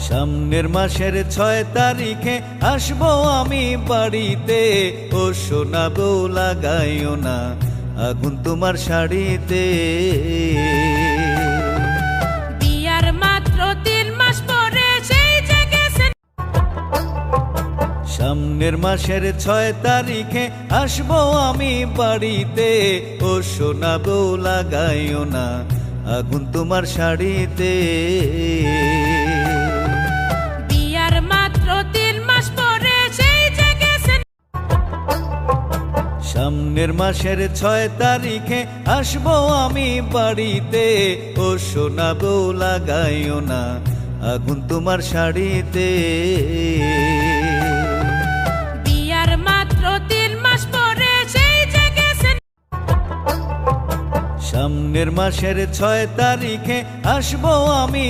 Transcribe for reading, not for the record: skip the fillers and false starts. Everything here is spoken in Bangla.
সামনের মাসের 6 তারিখে আসবো আমি বাড়িতে। ও সোনা বউ লাগাইও না আগুন তোমার শাড়িতে। বিয়ার মাত্র 3 মাস পরে সেই যে গেছেন। সামনের মাসের 6 তারিখে আসবো আমি বাড়িতে। ও সোনা বউ লাগাইও না আগুন তোমার শাড়িতে। বিয়ার মাত্র 3 মাস পরে সেই যে গেছেন। সামনের মাসের 6 তারিখে আসবো আমি বাড়িতে। ও সোনা বউ লাগাইও না আগুন তোমার শাড়িতে। বিয়ার মাত্র 3 মাস পরে সেই যে গেছেন। সামনের মাসের 6 তারিখে আসবো আমি।